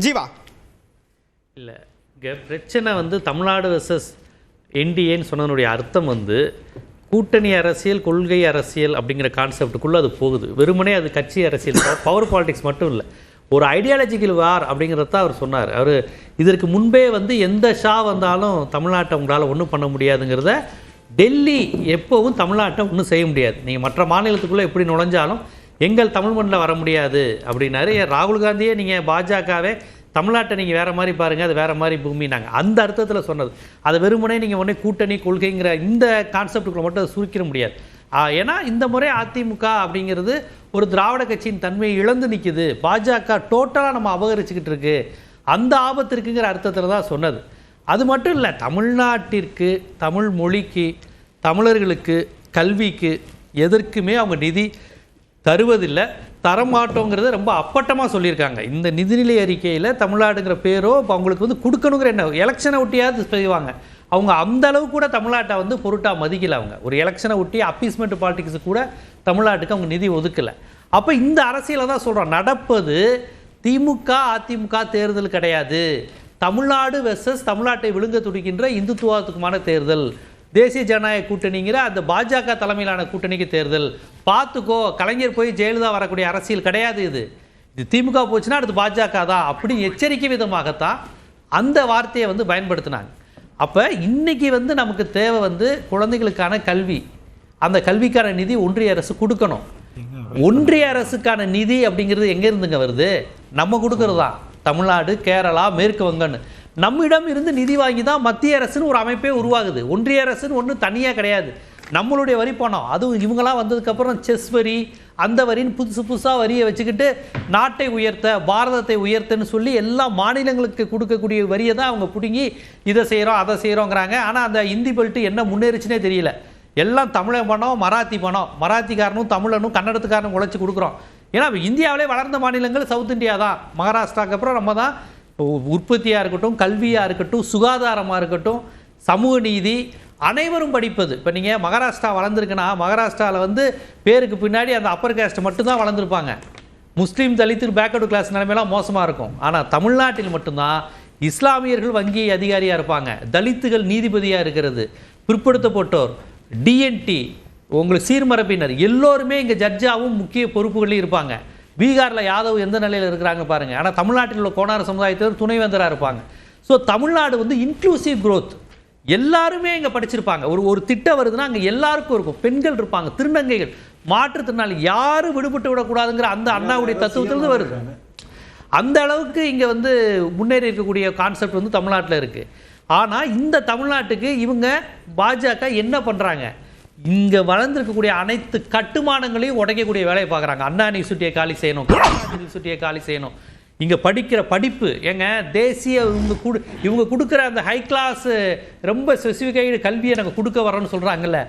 ஜீவா. இல்லை, இங்கே பிரச்சனை வந்து தமிழ்நாடு வெர்சஸ் என்டிஏன்னு சொன்னதனுடைய அர்த்தம் வந்து கூட்டணி அரசியல், கொள்கை அரசியல் அப்படிங்கிற கான்செப்டுக்குள்ளே அது போகுது. வெறுமனே அது கட்சி அரசியல், பவர் பாலிடிக்ஸ் மட்டும் இல்லை, ஒரு ஐடியாலஜிக்கல் வார் அப்படிங்கிறத தான் அவர் சொன்னார். அவர் இதற்கு முன்பே வந்து எந்த ஷா வந்தாலும் தமிழ்நாட்டை உங்களால் ஒன்றும் பண்ண முடியாதுங்கிறத, டெல்லி எப்போவும் தமிழ்நாட்டை ஒன்றும் செய்ய முடியாது, நீங்கள் மற்ற மாநிலத்துக்குள்ளே எப்படி நுழைஞ்சாலும் எங்கள் தமிழ் மண்ணில் வர முடியாது அப்படின்னாரு. ராகுல் காந்தியே நீங்கள் பாஜகவே தமிழ்நாட்டை நீங்கள் வேறு மாதிரி பாருங்கள், அது வேறு மாதிரி பூமினாங்க, அந்த அர்த்தத்தில் சொன்னது. அதை வெறுமனே நீங்கள் உடனே கூட்டணி கொள்கைங்கிற இந்த கான்செப்டுக்குள்ள மட்டும் அதை சுருக்கிட முடியாது. ஏன்னா இந்த முறை அதிமுக அப்படிங்கிறது ஒரு திராவிட கட்சியின் தன்மையை இழந்து நிற்குது, பாஜக டோட்டலாக நம்ம அபகரிச்சுக்கிட்டு இருக்கு, அந்த ஆபத்து இருக்குங்கிற அர்த்தத்தில் தான் சொன்னது. அது மட்டும் இல்லை, தமிழ்நாட்டிற்கு, தமிழ் மொழிக்கு, தமிழர்களுக்கு, கல்விக்கு எதற்குமே அவங்க நிதி தருவதில்லை, தரமாட்டோங்கிறத ரொம்ப அப்பட்டமாக சொல்லியிருக்காங்க. இந்த நிதிநிலை அறிக்கையில் தமிழ்நாடுங்கிற பேரோ இப்போ அவங்களுக்கு வந்து கொடுக்கணுங்கிற என்ன, எலெக்ஷனை ஒட்டியாவது செய்வாங்க, அவங்க அந்த அளவு கூட தமிழ்நாட்டை வந்து பொருட்டாக மதிக்கலை. அவங்க ஒரு எலெக்ஷனை ஒட்டி அப்பீஸ்மெண்ட் பாலிட்டிக்ஸு கூட தமிழ்நாட்டுக்கு அவங்க நிதி ஒதுக்கலை. அப்போ இந்த அரசியலை தான் சொல்கிறோம், நடப்பது திமுக அதிமுக தேர்தல் கிடையாது, தமிழ்நாடு வெர்சஸ் தமிழ்நாட்டை விழுங்க துடிக்கின்ற இந்துத்துவத்துக்குமான தேர்தல், தேசிய ஜனநாயக கூட்டணிங்கிற அந்த பாஜக தலைமையிலான கூட்டணிக்கு தேர்தல். பார்த்துக்கோ, கலைஞர் போய் ஜெயலலிதா வரக்கூடிய அரசியல் கிடையாது, இது திமுக போச்சுன்னா அடுத்து பாஜக தான் அப்படி எச்சரிக்கை விதமாகத்தான் அந்த வார்த்தையை வந்து பயன்படுத்தினாங்க. அப்போ இன்னைக்கு வந்து நமக்கு தேவை வந்து குழந்தைகளுக்கான கல்வி, அந்த கல்விக்கான நிதி ஒன்றிய அரசு கொடுக்கணும். ஒன்றிய அரசுக்கான நிதி அப்படிங்கிறது எங்கே இருந்துங்க வருது? நம்ம கொடுக்கறது தான். தமிழ்நாடு, கேரளா, மேற்கு வங்கன்னு நம்மிடம் இருந்து நிதி வாங்கி தான் மத்திய அரசுன்னு ஒரு அமைப்பே உருவாகுது. ஒன்றிய அரசுன்னு ஒன்றும் தனியாக கிடையாது, நம்மளுடைய வரி பணம். அதுவும் இவங்களாம் வந்ததுக்கப்புறம் செஸ் வரி, அந்த வரின்னு புதுசாக வரியை வச்சுக்கிட்டு நாட்டை உயர்த்த, பாரதத்தை உயர்த்தன்னு சொல்லி எல்லா மாநிலங்களுக்கு கொடுக்கக்கூடிய வரியை தான் அவங்க பிடுங்கி இதை செய்கிறோம் அதை செய்கிறோங்கிறாங்க. ஆனால் அந்த இந்தி பெல்ட்டு என்ன முன்னேறிச்சுனே தெரியல, எல்லாம் தமிழ் பணம், மராத்தி பணம், மராத்திக்காரனும் தமிழனும் கன்னடத்துக்காரனும் உழைச்சி கொடுக்குறோம். ஏன்னா இந்தியாவிலே வளர்ந்த மாநிலங்கள் சவுத் இந்தியா தான். மகாராஷ்டிராவுக்கு அப்புறம் நம்ம தான். உற்பத்தியாக இருக்கட்டும், கல்வியாக இருக்கட்டும், சுகாதாரமாக இருக்கட்டும், சமூக நீதி, அனைவரும் படிப்பது. இப்போ நீங்கள் மகாராஷ்டிரா வளர்ந்துருக்குன்னா, மகாராஷ்டிராவில் வந்து பேருக்கு பின்னாடி அந்த அப்பர் கேஸ்ட் மட்டும்தான் வளர்ந்துருப்பாங்க, முஸ்லீம் தலித்து பேக்வர்டு கிளாஸ் நிலைமையெல்லாம் மோசமாக இருக்கும். ஆனால் தமிழ்நாட்டில் மட்டும்தான் இஸ்லாமியர்கள் வங்கி அதிகாரியாக இருப்பாங்க, தலித்துகள் நீதிபதியாக இருக்கிறது, பிற்படுத்தப்பட்டோர், டிஎன்டி, உங்களுக்கு சீர்மரப்பினர் எல்லோருமே இங்கே ஜட்ஜாகவும் முக்கிய பொறுப்புகளில் இருப்பாங்க. பீகாரில் யாதவ் எந்த நிலையில் இருக்கிறாங்க பாருங்கள். ஆனால் தமிழ்நாட்டில் உள்ள கோனார சமுதாயத்தினர் துணைவேந்தராக இருப்பாங்க. ஸோ தமிழ்நாடு வந்து இன்க்ளூசிவ் க்ரோத், எல்லாருமே இங்கே படிச்சிருப்பாங்க. ஒரு திட்டம் வருதுன்னா அங்கே எல்லாருக்கும் இருக்கும். பெண்கள் இருப்பாங்க, திருநங்கைகள், மாற்றுத்திறனாளி, யாரும் விடுபட்டு விடக்கூடாதுங்கிற அந்த அண்ணாவுடைய தத்துவத்திலிருந்து வருது. அந்த அளவுக்கு இங்கே வந்து முன்னேறி இருக்கக்கூடிய கான்செப்ட் வந்து தமிழ்நாட்டில் இருக்குது. ஆனால் இந்த தமிழ்நாட்டுக்கு இவங்க பாஜக என்ன பண்ணுறாங்க, இங்கே வளர்ந்துருக்கக்கூடிய அனைத்து கட்டுமானங்களையும் உடைக்கக்கூடிய வேலையை பார்க்குறாங்க. அண்ணா யூனிவர்சிட்டியை காலி செய்யணும், யூனிவர்சிட்டியை காலி செய்யணும், இங்கே படிக்கிற படிப்பு ஏங்க தேசிய இவங்க கொடுக்குற அந்த ஹை கிளாஸ் ரொம்ப ஸ்பெசிஃபிக்காக கல்வியை நாங்கள் கொடுக்க வரோன்னு சொல்கிறாங்கல்ல,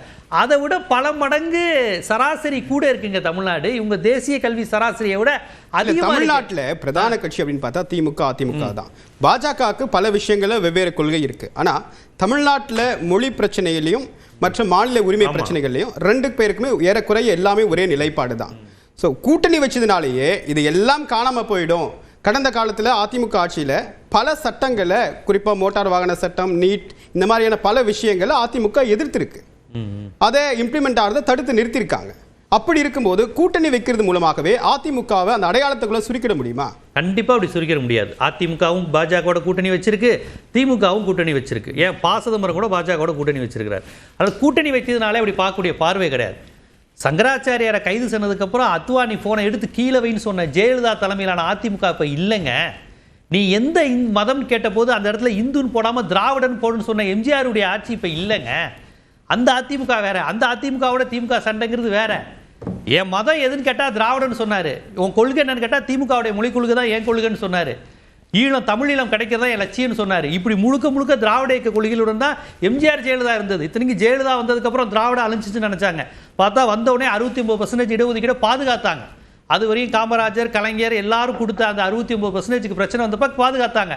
அதை விட பல மடங்கு சராசரி கூட இருக்குங்க தமிழ்நாடு. இவங்க தேசிய கல்வி சராசரியை விட அதிக. தமிழ்நாட்டில் பிரதான கட்சி அப்படின்னு பார்த்தா திமுக அதிமுக தான். பாஜகவுக்கு பல விஷயங்களில் வெவ்வேறு கொள்கை இருக்குது. ஆனால் தமிழ்நாட்டில் மொழி பிரச்சனையிலையும் மற்ற மாநில உரிமை பிரச்சனைகள்லையும் ரெண்டு பேருக்குமே ஏறக்குறைய எல்லாமே ஒரே நிலைப்பாடு தான். ஸோ கூட்டணி வச்சதுனாலேயே இது எல்லாம் காணாமல் போயிடும். கடந்த காலத்தில் அதிமுக ஆட்சியில் பல சட்டங்களை, குறிப்பாக மோட்டார் வாகன சட்டம், நீட், இந்த மாதிரியான பல விஷயங்களை அதிமுக எதிர்த்திருக்கு, அதை இம்ப்ளிமெண்ட் ஆகிறத தடுத்து நிறுத்தியிருக்காங்க. அப்படி இருக்கும்போது கூட்டணி வைக்கிறது மூலமாகவே அதிமுகவை அந்த அடையாளத்துக்குள்ள சுருக்கிட முடியுமா? கண்டிப்பாக அப்படி சுருக்கிட முடியாது. அதிமுகவும் பாஜகவோட கூட்டணி வச்சிருக்கு, திமுகவும் கூட்டணி வச்சிருக்கு. ஏன் பாசதமரம் கூட பாஜகவோட கூட்டணி வச்சிருக்கிறார். அதாவது கூட்டணி வைக்கிறதுனாலே அப்படி பார்க்கக்கூடிய பார்வை கிடையாது. சங்கராச்சாரியாரை கைது சொன்னதுக்கப்புறம் அத்வானி ஃபோனை எடுத்து கீழே வைன்னு சொன்ன ஜெயலலிதா தலைமையிலான அதிமுக இப்போ இல்லைங்க. நீ எந்த மதம் கேட்டபோது அந்த இடத்துல இந்துன்னு போடாமல் திராவிடன் போடுன்னு சொன்ன எம்ஜிஆருடைய ஆட்சி இப்போ இல்லைங்க. அந்த அதிமுக வேற, அந்த அதிமுகவோட திமுக சண்டைங்கிறது வேற. என் மதம் எதுன்னு கேட்டால் திராவிடன்னு சொன்னார், உன் கொள்கை என்னன்னு கேட்டால் திமுகவுடைய மொழி கொள்கை தான் என் கொள்கைன்னு சொன்னார், ஈழம் தமிழீழம் கிடைக்கிறதா என் லட்சியம்னு சொன்னார். இப்படி முழுக்க முழுக்க திராவிட இயக்க கொள்கைகளுடன் தான் எம்ஜிஆர் ஜெயலலிதா இருந்தது. இத்தனைக்கு ஜெயலலிதா வந்ததுக்கப்புறம் திராவிட அழிஞ்சிச்சுன்னு நினச்சாங்க. பார்த்தா வந்தவுடனே 69% இடஒதுக்கீடு பாதுகாத்தாங்க. அது வரையும் காமராஜர், கலைஞர் எல்லாரும் கொடுத்த அந்த 69% பிரச்சனை வந்தப்ப பாதுகாத்தாங்க.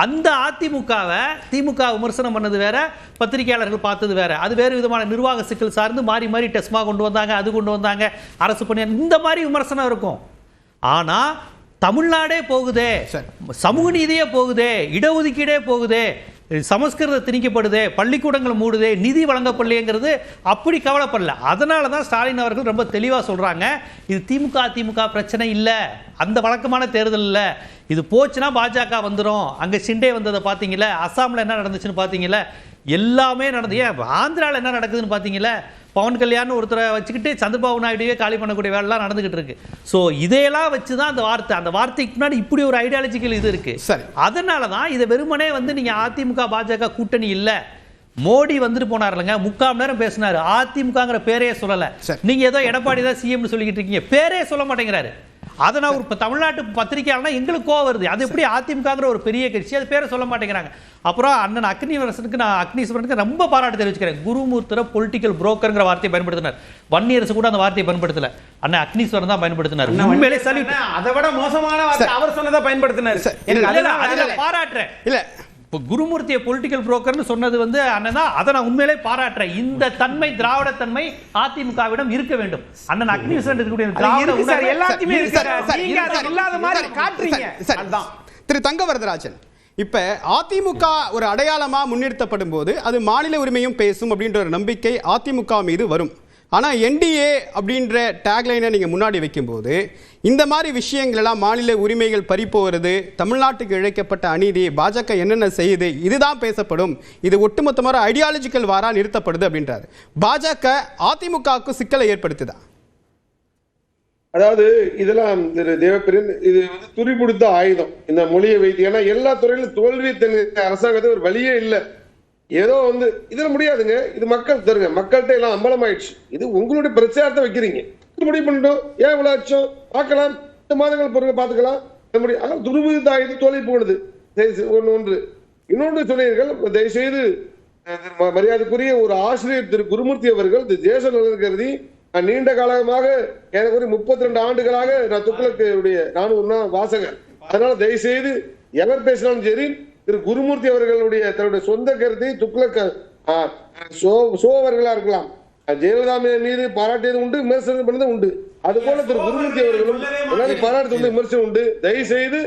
அந்த அதிமுகவை திமுக விமர்சனம் பண்ணது வேற, பத்திரிகையாளர்கள் பார்த்தது வேற. அது வேறு விதமான நிர்வாக சிக்கல் சார்ந்து மாறி மாறி டெஸ்மா கொண்டு வந்தாங்க, அது கொண்டு வந்தாங்க, அரசு பண்ணி, இந்த மாதிரி விமர்சனம் இருக்கும். ஆனால் தமிழ்நாடே போகுதே, சமூக நீதியே போகுதே, இடஒதுக்கீடே போகுதே, சமஸ்கிருதம் திணிக்கப்படுதே, பள்ளிக்கூடங்கள் மூடுதே, நிதி வழங்கப்படலைங்கிறது அப்படி கவலைப்படல. அதனால தான் ஸ்டாலின் அவர்கள் ரொம்ப தெளிவாக சொல்றாங்க, இது திமுக பிரச்சனை இல்லை, அந்த வழக்கமான தேர்தல் இல்லை, இது போச்சுன்னா பாஜக வந்துடும். அங்கே சிண்டே வந்ததை பார்த்தீங்களா, அஸ்ஸாமில் என்ன நடந்துச்சுன்னு பார்த்தீங்களா, எல்லாமே நடந்து. ஏன் ஆந்திராவில் என்ன நடக்குதுன்னு பார்த்தீங்களா, பவன் கல்யாண் ஒருத்தரை வச்சுக்கிட்டு சந்திரபாபு நாயுடுவே காலி பண்ணக்கூடிய வேலைலாம் நடந்துகிட்டு இருக்கு. ஸோ இதையெல்லாம் வச்சு தான் அந்த வார்த்தைக்கு முன்னாடி இப்படி ஒரு ஐடியாலஜிக்கல் இது இருக்கு. அதனால தான் இதை வெறுமனே வந்து நீங்க அதிமுக பாஜக கூட்டணி இல்லை, மோடி வந்துட்டு போனார் இல்லைங்க, 3/4 மணி நேரம் பேசினாரு, அதிமுகங்கிற பேரே சொல்லலை. நீங்க ஏதோ எடப்பாடி தான் சிஎம்னு சொல்லிக்கிட்டு இருக்கீங்க, பேரே சொல்ல மாட்டேங்கிறாரு. அதை நான் ஒரு தமிழ்நாட்டு பத்திரிகையாளனா எங்களுக்கு கோவம் வருது. அது எப்படி அதிமுகங்கிற ஒரு பெரிய கட்சி அது பேரை சொல்ல மாட்டேங்கிறாங்க. அப்புறம் அண்ணன் அக்னீஸ்வரனுக்கு ரொம்ப பாராட்டு தெரிவிச்சுக்கிறேன். குருமூர்த்திர பொலிட்டிக்கல் புரோக்கர்ங்கிற வார்த்தையை பயன்படுத்தினார். வன்னியரசு கூட அந்த வார்த்தையை பயன்படுத்தல, அண்ணன் அக்னீஸ்வரன் தான் பயன்படுத்தினார். உண்மையிலே சல்யூட். அதை விட மோசமான வார்த்தை அவர் சொன்னதை பயன்படுத்தினார். பாராட்டுறேன். இல்ல குருமூர்த்தியை பொலிட்டிக்கல் புரோக்கர்னு சொன்னது வந்து அண்ணன் தான், அதை நான் உண்மையிலே பாராட்டுறேன். இந்த தன்மை திராவிட தன்மை அதிமுகவிடம் இருக்க வேண்டும். அண்ணன் அக்னீஸ்வரன் திரு தங்கவரதராஜன், இப்ப அதிமுக ஒரு அடையாளமா முன்னிறுத்தப்படும் போது அது மாநில உரிமையும் பேசும் அப்படின்ற ஒரு நம்பிக்கை அதிமுக மீது வரும். ஆனால் என்டிஏ அப்படின்ற டேக்லைனை நீங்கள் முன்னாடி வைக்கும்போது இந்த மாதிரி விஷயங்கள் எல்லாம், மாநில உரிமைகள் பறிப்போகிறது, தமிழ்நாட்டுக்கு இழைக்கப்பட்ட அநீதி, பாஜக என்னென்ன செய்யுது, இதுதான் பேசப்படும், இது ஒட்டுமொத்தமாக ஐடியாலஜிக்கல் வாரா நிறுத்தப்படுது அப்படின்றாரு. பாஜக அதிமுகவுக்கு சிக்கலை ஏற்படுத்துதா? அதாவது இதெல்லாம் தேவப்பிரியன், இது வந்து துரிபிடித்த ஆயுதம் இந்த மொழியை வைத்து. ஏன்னா எல்லா துறையிலும் தோல்வி அரசாங்கத்துக்கு ஒரு வழியே இல்லை. ஏதோ வந்து இதுல முடியாதுங்க, இது மக்கள் தருங்க, மக்கள்கிட்ட எல்லாம் அம்பலமாயிடுச்சு. இது உங்களுடைய பிரச்சாரத்தை வைக்கிறீங்க, முடிவு பண்ணிட்டோம், ஏன் இவ்வளவு ஆச்சோம் பார்க்கலாம், 2 மாதங்கள் பிறகு பார்த்துக்கலாம். ஆனால் துருபிடித்த ஆயுதம் தோல்வி போனது ஒன்று. இன்னொன்று சொன்னீர்கள், தயவுசெய்து மரியாதைக்குரிய ஒரு ஆசிரியர் திரு குருமூர்த்தி அவர்கள் தேச நலன் கருதி நீண்ட காலமாக எனக்கு 32 ஆண்டுகளாக நான் துக்ளக்குடைய நானும் வாசகர். அதனால தயவுசெய்து எவர் பேசினாலும் சரி, திரு குருமூர்த்தி அவர்களுடைய தன்னுடைய சொந்த கருத்தை துக்ளக் அவர்களா இருக்கலாம், ஜெயலலிதா மீது பாராட்டியது உண்டு, விமர்சனம் பண்ணது உண்டு. அது போல திரு குருமூர்த்தி அவர்களும் எல்லாரும் பாராட்டு விமர்சனம் உண்டு. தயவுசெய்து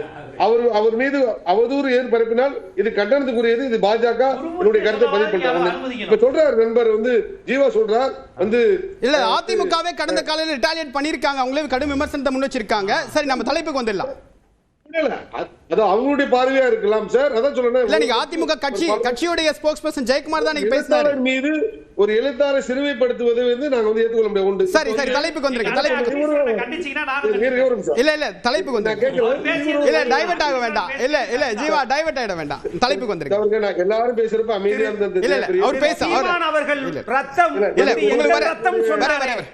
அவர் மீது அவதூறு பரப்பினால் இது கண்டனத்துக்குரியது. இது பாஜக என்னுடைய கருத்தை பதிவு பண்றாங்க. இப்ப சொல்றாரு நண்பர் வந்து ஜீவா சொல்றார் வந்து இல்ல அதிமுகவே கடந்த காலையில் ரிட்டாலியேட் பண்ணிருக்காங்க, அவங்களே கடும் விமர்சனத்தை முன் வச்சிருக்காங்க. சரி, நம்ம தலைப்புக்கு வந்துடலாம். அது அவங்களுடைய பார்வையா இருக்கலாம் சார். அதான் சொல்றேன், இல்ல நீங்க அதிமுக கட்சியோட ஸ்போக்ஸ்பர்சன் ஜெயக்குமார் தான் நீங்க பேசினாரு. மீது ஒரு எழுத்தாளரை சிறுமைப்படுத்துவது வந்து நாங்க வந்து ஏற்றுக்கொள்ள முடியாது. உண்டு. சரி தலைப்புக்கு வந்துருங்க. இல்ல தலைப்புக்கு வந்துருங்க. இல்ல டைவர்ட் ஆக வேண்டாம். இல்ல ஜீவா டைவர்ட் ஆயிட வேண்டாம். தலைப்புக்கு வந்துருங்க. எல்லாரும் பேசுறப்ப அமைதியா இருந்தது. இல்ல அவர் பேச அவர்கள் ரத்தம் இல்ல உங்களுக்கு